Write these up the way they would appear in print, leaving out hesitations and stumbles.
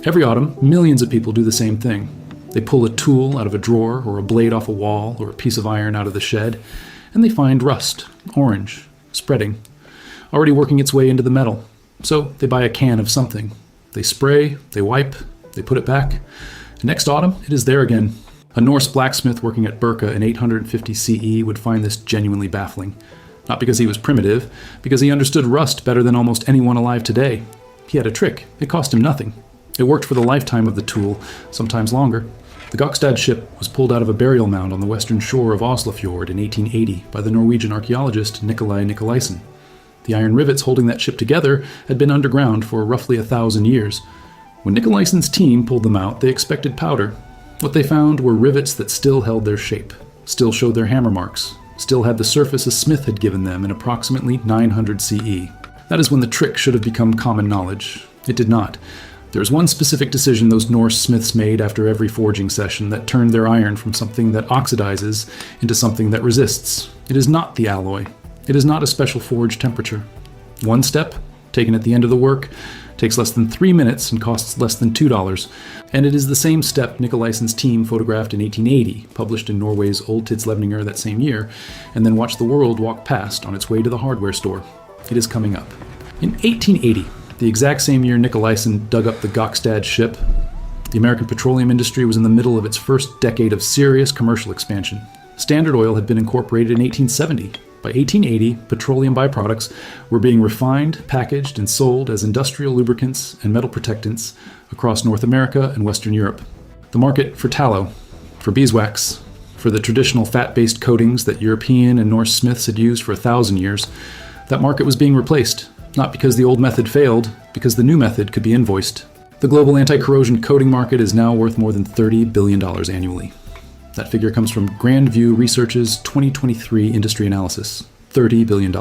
Every autumn, millions of people do the same thing. They pull a tool out of a drawer, or a blade off a wall, or a piece of iron out of the shed, and they find rust, orange, spreading, already working its way into the metal. So they buy a can of something. They spray, they wipe, they put it back. And next autumn, it is there again. A Norse blacksmith working at Birka in 850 CE would find this genuinely baffling. Not because he was primitive, because he understood rust better than almost anyone alive today. He had a trick. It cost him nothing. It worked for the lifetime of the tool, sometimes longer. The Gokstad ship was pulled out of a burial mound on the western shore of Oslofjord in 1880 by the Norwegian archaeologist Nikolai Nikolaisen. The iron rivets holding that ship together had been underground for roughly 1,000 years. When Nikolaisen's team pulled them out, they expected powder. What they found were rivets that still held their shape, still showed their hammer marks, still had the surface a smith had given them in approximately 900 CE. That is when the trick should have become common knowledge. It did not. There is one specific decision those Norse smiths made after every forging session that turned their iron from something that oxidizes into something that resists. It is not the alloy. It is not a special forge temperature. One step, taken at the end of the work, takes less than 3 minutes and costs less than $2. And it is the same step Nikolaisen's team photographed in 1880, published in Norway's Oldtidslevninger that same year, and then watched the world walk past on its way to the hardware store. It is coming up. In 1880, the exact same year Nikolaisen dug up the Gokstad ship, the American petroleum industry was in the middle of its first decade of serious commercial expansion. Standard Oil had been incorporated in 1870. By 1880, petroleum byproducts were being refined, packaged, and sold as industrial lubricants and metal protectants across North America and Western Europe. The market for tallow, for beeswax, for the traditional fat-based coatings that European and Norse smiths had used for 1,000 years, that market was being replaced, not because the old method failed, because the new method could be invoiced. The global anti-corrosion coating market is now worth more than $30 billion annually. That figure comes from Grand View Research's 2023 industry analysis. $30 billion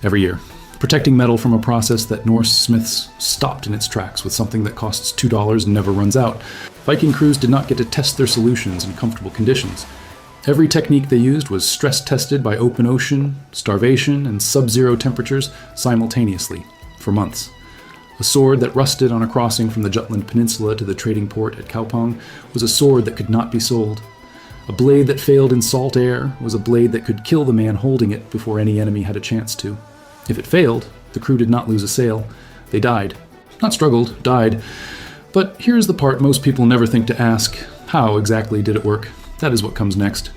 every year. Protecting metal from a process that Norse smiths stopped in its tracks with something that costs $2 and never runs out. Viking crews did not get to test their solutions in comfortable conditions. Every technique they used was stress-tested by open ocean, starvation, and sub-zero temperatures simultaneously, for months. A sword that rusted on a crossing from the Jutland Peninsula to the trading port at Kaupang was a sword that could not be sold. A blade that failed in salt air was a blade that could kill the man holding it before any enemy had a chance to. If it failed, the crew did not lose a sail. They died. Not struggled, died. But here's the part most people never think to ask. How exactly did it work? That is what comes next.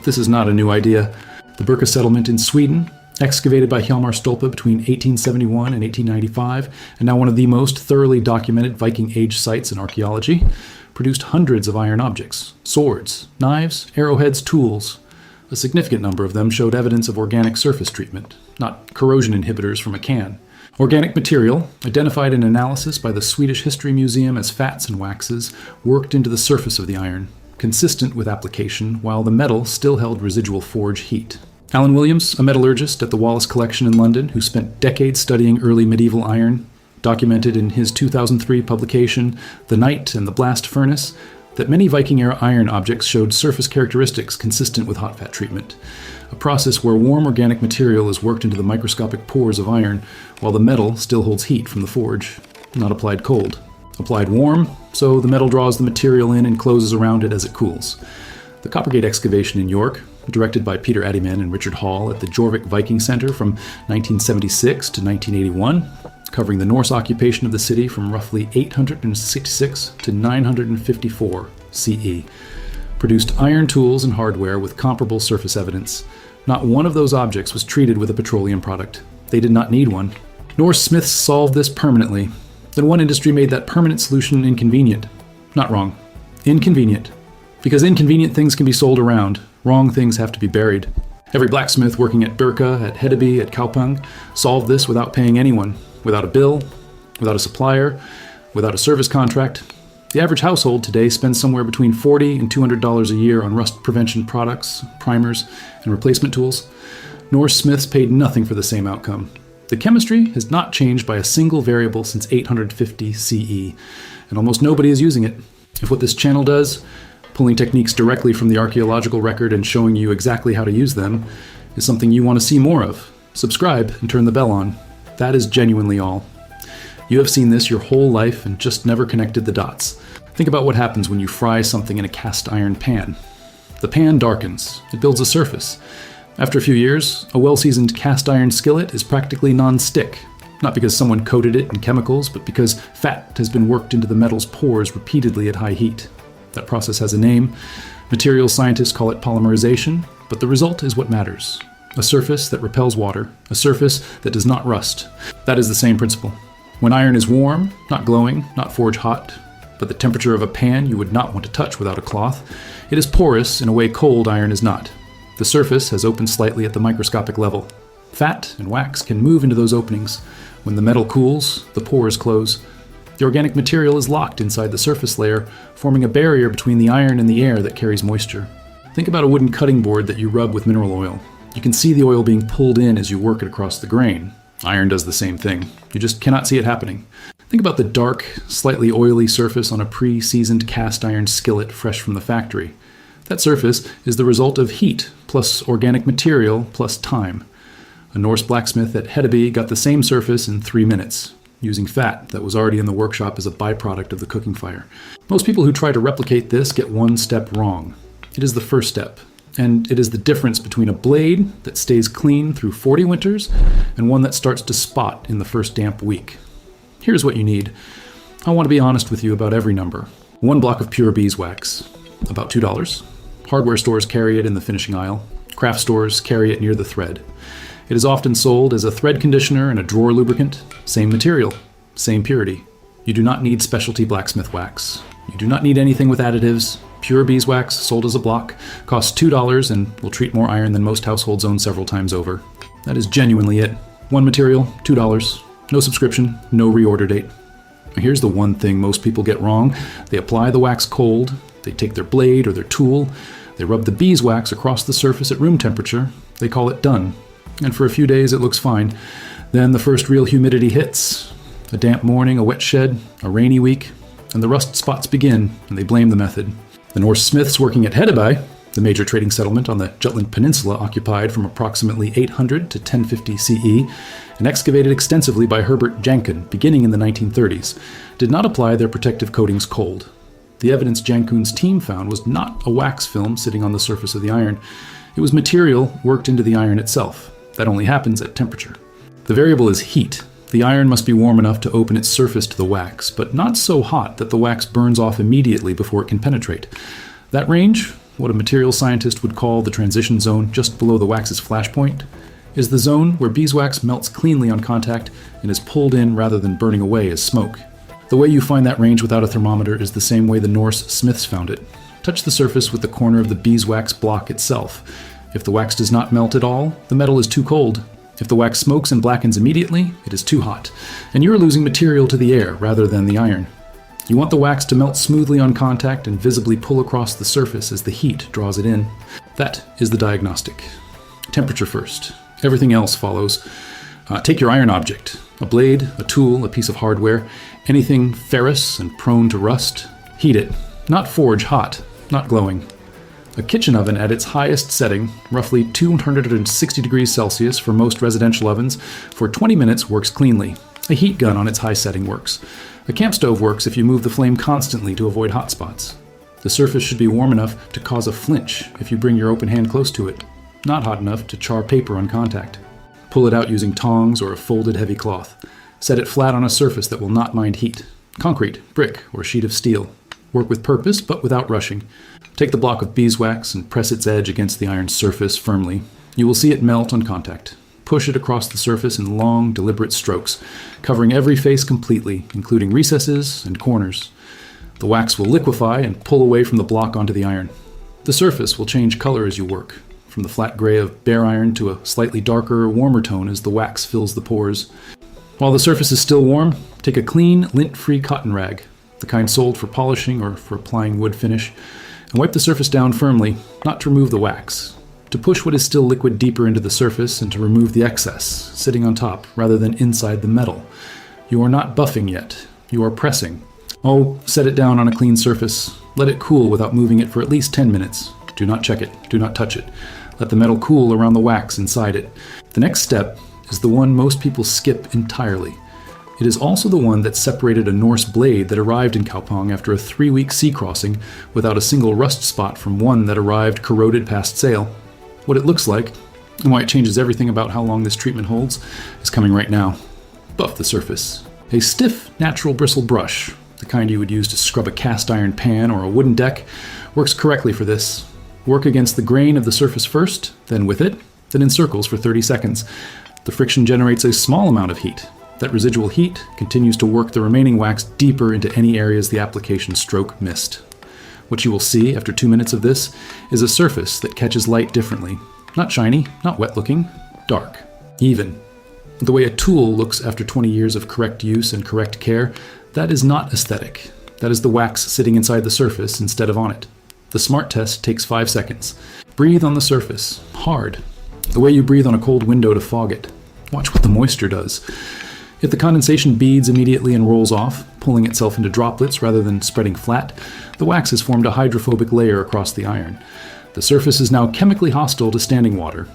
This is not a new idea. The Birka settlement in Sweden, excavated by Hjalmar Stolpe between 1871 and 1895, and now one of the most thoroughly documented Viking Age sites in archaeology, produced hundreds of iron objects, swords, knives, arrowheads, tools. A significant number of them showed evidence of organic surface treatment, not corrosion inhibitors from a can. Organic material, identified in analysis by the Swedish History Museum as fats and waxes, worked into the surface of the iron, consistent with application, while the metal still held residual forge heat. Alan Williams, a metallurgist at the Wallace Collection in London, who spent decades studying early medieval iron, documented in his 2003 publication, The Night and the Blast Furnace, that many Viking-era iron objects showed surface characteristics consistent with hot fat treatment, a process where warm organic material is worked into the microscopic pores of iron, while the metal still holds heat from the forge, not applied cold. Applied warm, so the metal draws the material in and closes around it as it cools. The Coppergate excavation in York, directed by Peter Addyman and Richard Hall at the Jorvik Viking Center from 1976 to 1981, covering the Norse occupation of the city from roughly 866 to 954 CE, produced iron tools and hardware with comparable surface evidence. Not one of those objects was treated with a petroleum product. They did not need one. Norse smiths solved this permanently. Then one industry made that permanent solution inconvenient. Not wrong. Inconvenient. Because inconvenient things can be sold around. Wrong things have to be buried. Every blacksmith working at Birka, at Hedeby, at Kaupang solved this without paying anyone, without a bill, without a supplier, without a service contract. The average household today spends somewhere between $40 and $200 a year on rust prevention products, primers, and replacement tools. Norse smiths paid nothing for the same outcome. The chemistry has not changed by a single variable since 850 CE, and almost nobody is using it. If what this channel does, pulling techniques directly from the archaeological record and showing you exactly how to use them, is something you want to see more of, subscribe and turn the bell on. That is genuinely all. You have seen this your whole life and just never connected the dots. Think about what happens when you fry something in a cast iron pan. The pan darkens. It builds a surface. After a few years, a well-seasoned cast iron skillet is practically non-stick. Not because someone coated it in chemicals, but because fat has been worked into the metal's pores repeatedly at high heat. That process has a name. Materials scientists call it polymerization, but the result is what matters. A surface that repels water, a surface that does not rust. That is the same principle. When iron is warm, not glowing, not forge hot, but the temperature of a pan you would not want to touch without a cloth, it is porous in a way cold iron is not. The surface has opened slightly at the microscopic level. Fat and wax can move into those openings. When the metal cools, the pores close. The organic material is locked inside the surface layer, forming a barrier between the iron and the air that carries moisture. Think about a wooden cutting board that you rub with mineral oil. You can see the oil being pulled in as you work it across the grain. Iron does the same thing. You just cannot see it happening. Think about the dark, slightly oily surface on a pre-seasoned cast iron skillet fresh from the factory. That surface is the result of heat plus organic material plus time. A Norse blacksmith at Hedeby got the same surface in 3 minutes, using fat that was already in the workshop as a byproduct of the cooking fire. Most people who try to replicate this get one step wrong. It is the first step. And it is the difference between a blade that stays clean through 40 winters and one that starts to spot in the first damp week. Here's what you need. I want to be honest with you about every number. 1 block of pure beeswax, about $2. Hardware stores carry it in the finishing aisle. Craft stores carry it near the thread. It is often sold as a thread conditioner and a drawer lubricant. Same material, same purity. You do not need specialty blacksmith wax. You do not need anything with additives. Pure beeswax, sold as a block, costs $2 and will treat more iron than most households own several times over. That is genuinely it. One material, $2. No subscription, no reorder date. Here's the one thing most people get wrong. They apply the wax cold, they take their blade or their tool, they rub the beeswax across the surface at room temperature, they call it done. And for a few days it looks fine. Then the first real humidity hits. A damp morning, a wet shed, a rainy week, and the rust spots begin, and they blame the method. The Norse smiths working at Hedeby, the major trading settlement on the Jutland Peninsula occupied from approximately 800 to 1050 CE, and excavated extensively by Herbert Janken beginning in the 1930s, did not apply their protective coatings cold. The evidence Jankun's team found was not a wax film sitting on the surface of the iron. It was material worked into the iron itself. That only happens at temperature. The variable is heat. The iron must be warm enough to open its surface to the wax, but not so hot that the wax burns off immediately before it can penetrate. That range, what a material scientist would call the transition zone just below the wax's flashpoint, is the zone where beeswax melts cleanly on contact and is pulled in rather than burning away as smoke. The way you find that range without a thermometer is the same way the Norse smiths found it. Touch the surface with the corner of the beeswax block itself. If the wax does not melt at all, the metal is too cold. If the wax smokes and blackens immediately, it is too hot, and you are losing material to the air rather than the iron. You want the wax to melt smoothly on contact and visibly pull across the surface as the heat draws it in. That is the diagnostic. Temperature first. Everything else follows. Take your iron object, a blade, a tool, a piece of hardware, anything ferrous and prone to rust. Heat it. Not forge hot, not glowing. A kitchen oven at its highest setting, roughly 260 degrees Celsius for most residential ovens, for 20 minutes works cleanly. A heat gun on its high setting works. A camp stove works if you move the flame constantly to avoid hot spots. The surface should be warm enough to cause a flinch if you bring your open hand close to it, not hot enough to char paper on contact. Pull it out using tongs or a folded heavy cloth. Set it flat on a surface that will not mind heat. Concrete, brick, or sheet of steel. Work with purpose, but without rushing. Take the block of beeswax and press its edge against the iron surface firmly. You will see it melt on contact. Push it across the surface in long, deliberate strokes, covering every face completely, including recesses and corners. The wax will liquefy and pull away from the block onto the iron. The surface will change color as you work, from the flat gray of bare iron to a slightly darker, warmer tone as the wax fills the pores. While the surface is still warm, take a clean, lint-free cotton rag, the kind sold for polishing or for applying wood finish, and wipe the surface down firmly, not to remove the wax, to push what is still liquid deeper into the surface and to remove the excess, sitting on top rather than inside the metal. You are not buffing yet. You are pressing. Oh, set it down on a clean surface. Let it cool without moving it for at least 10 minutes. Do not check it. Do not touch it. Let the metal cool around the wax inside it. The next step is the one most people skip entirely. It is also the one that separated a Norse blade that arrived in Kaupang after a 3-week sea crossing without a single rust spot from one that arrived corroded past sail. What it looks like, and why it changes everything about how long this treatment holds, is coming right now. Buff the surface. A stiff, natural bristle brush, the kind you would use to scrub a cast iron pan or a wooden deck, works correctly for this. Work against the grain of the surface first, then with it, then in circles for 30 seconds. The friction generates a small amount of heat. That residual heat continues to work the remaining wax deeper into any areas the application stroke missed. What you will see after 2 minutes of this is a surface that catches light differently. Not shiny, not wet looking, dark, even. The way a tool looks after 20 years of correct use and correct care, that is not aesthetic. That is the wax sitting inside the surface instead of on it. The smart test takes 5 seconds. Breathe on the surface, hard, the way you breathe on a cold window to fog it. Watch what the moisture does. If the condensation beads immediately and rolls off, pulling itself into droplets rather than spreading flat, the wax has formed a hydrophobic layer across the iron. The surface is now chemically hostile to standing water.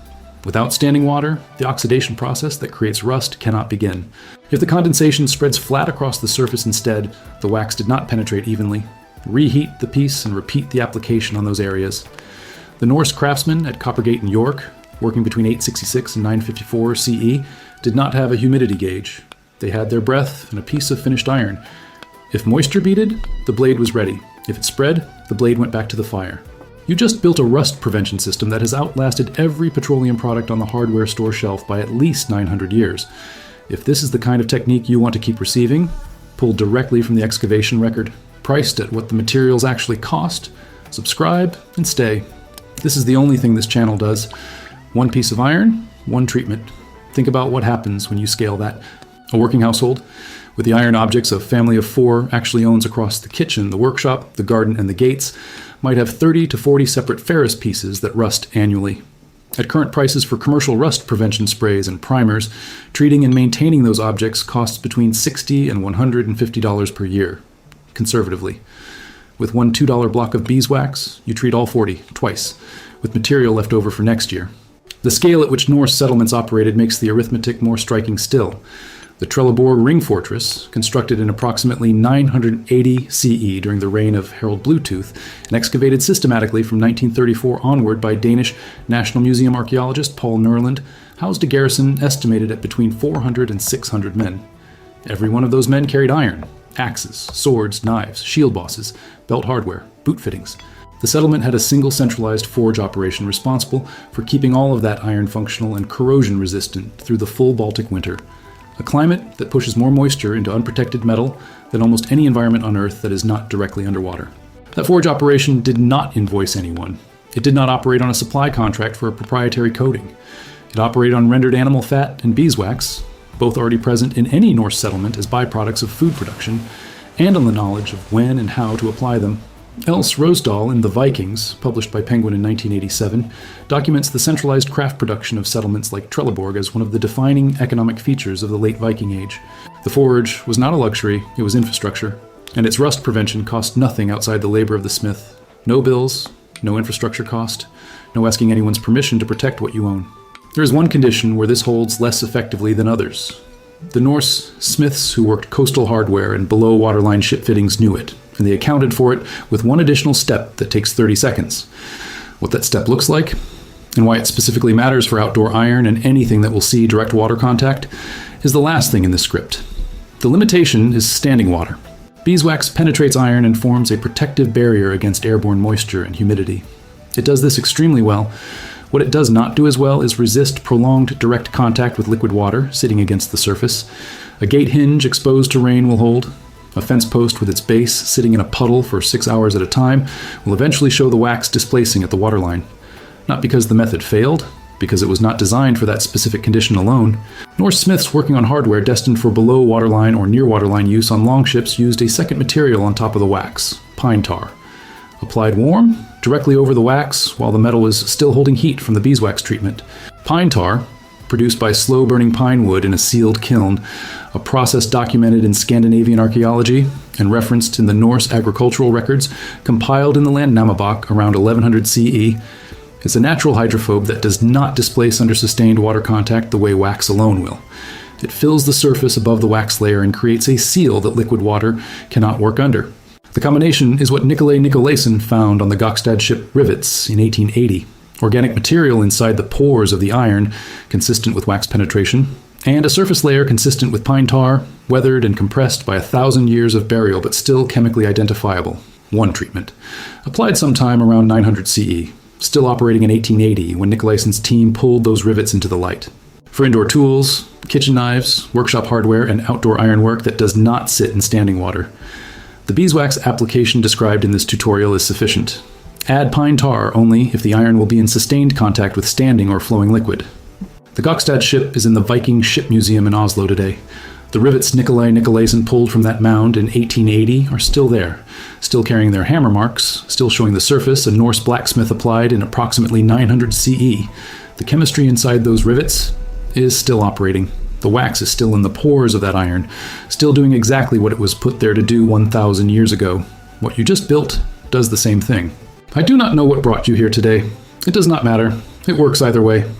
Without standing water, the oxidation process that creates rust cannot begin. If the condensation spreads flat across the surface instead, the wax did not penetrate evenly. Reheat the piece and repeat the application on those areas. The Norse craftsmen at Coppergate in York, working between 866 and 954 CE, did not have a humidity gauge. They had their breath and a piece of finished iron. If moisture beaded, the blade was ready. If it spread, the blade went back to the fire. You just built a rust prevention system that has outlasted every petroleum product on the hardware store shelf by at least 900 years. If this is the kind of technique you want to keep receiving, pulled directly from the excavation record, priced at what the materials actually cost, subscribe and stay. This is the only thing this channel does. One piece of iron, one treatment. Think about what happens when you scale that. A working household, with the iron objects a family of 4 actually owns across the kitchen, the workshop, the garden, and the gates, might have 30 to 40 separate ferrous pieces that rust annually. At current prices for commercial rust prevention sprays and primers, treating and maintaining those objects costs between $60 and $150 per year, conservatively. With one $2 block of beeswax, you treat all 40, twice, with material left over for next year. The scale at which Norse settlements operated makes the arithmetic more striking still. The Trelleborg ring fortress, constructed in approximately 980 CE during the reign of Harold Bluetooth, and excavated systematically from 1934 onward by Danish National Museum archaeologist Paul Nerland, housed a garrison estimated at between 400 and 600 men. Every one of those men carried iron, axes, swords, knives, shield bosses, belt hardware, boot fittings. The settlement had a single centralized forge operation responsible for keeping all of that iron functional and corrosion resistant through the full Baltic winter. A climate that pushes more moisture into unprotected metal than almost any environment on Earth that is not directly underwater. That forge operation did not invoice anyone. It did not operate on a supply contract for a proprietary coating. It operated on rendered animal fat and beeswax, both already present in any Norse settlement as byproducts of food production, and on the knowledge of when and how to apply them. Else Rosedal in The Vikings, published by Penguin in 1987, documents the centralized craft production of settlements like Trelleborg as one of the defining economic features of the late Viking Age. The forge was not a luxury, it was infrastructure, and its rust prevention cost nothing outside the labor of the smith. No bills, no infrastructure cost, no asking anyone's permission to protect what you own. There is one condition where this holds less effectively than others. The Norse smiths who worked coastal hardware and below waterline ship fittings knew it, and they accounted for it with one additional step that takes 30 seconds. What that step looks like, and why it specifically matters for outdoor iron and anything that will see direct water contact, is the last thing in the script. The limitation is standing water. Beeswax penetrates iron and forms a protective barrier against airborne moisture and humidity. It does this extremely well. What it does not do as well is resist prolonged direct contact with liquid water sitting against the surface. A gate hinge exposed to rain will hold. A fence post with its base sitting in a puddle for 6 hours at a time will eventually show the wax displacing at the waterline. Not because the method failed, because it was not designed for that specific condition alone. Norse smiths working on hardware destined for below waterline or near waterline use on longships used a second material on top of the wax, pine tar. Applied warm, directly over the wax while the metal was still holding heat from the beeswax treatment. Pine tar, produced by slow-burning pine wood in a sealed kiln, a process documented in Scandinavian archaeology and referenced in the Norse agricultural records compiled in the Landnámabók around 1100 CE, is a natural hydrophobe that does not displace under sustained water contact the way wax alone will. It fills the surface above the wax layer and creates a seal that liquid water cannot work under. The combination is what Nikolai Nikolaisen found on the Gokstad ship rivets in 1880. Organic material inside the pores of the iron, consistent with wax penetration, and a surface layer consistent with pine tar, weathered and compressed by 1,000 years of burial but still chemically identifiable. One treatment. Applied sometime around 900 CE. Still operating in 1880 when Nikolaisen's team pulled those rivets into the light. For indoor tools, kitchen knives, workshop hardware, and outdoor ironwork that does not sit in standing water. The beeswax application described in this tutorial is sufficient. Add pine tar only if the iron will be in sustained contact with standing or flowing liquid. The Gokstad ship is in the Viking ship museum in Oslo today. The rivets Nikolai Nikolaisen pulled from that mound in 1880 are still there, still carrying their hammer marks, still showing the surface a Norse blacksmith applied in approximately 900 CE. The chemistry inside those rivets is still operating. The wax is still in the pores of that iron, still doing exactly what it was put there to do 1,000 years ago. What you just built does the same thing. I do not know what brought you here today. It does not matter. It works either way.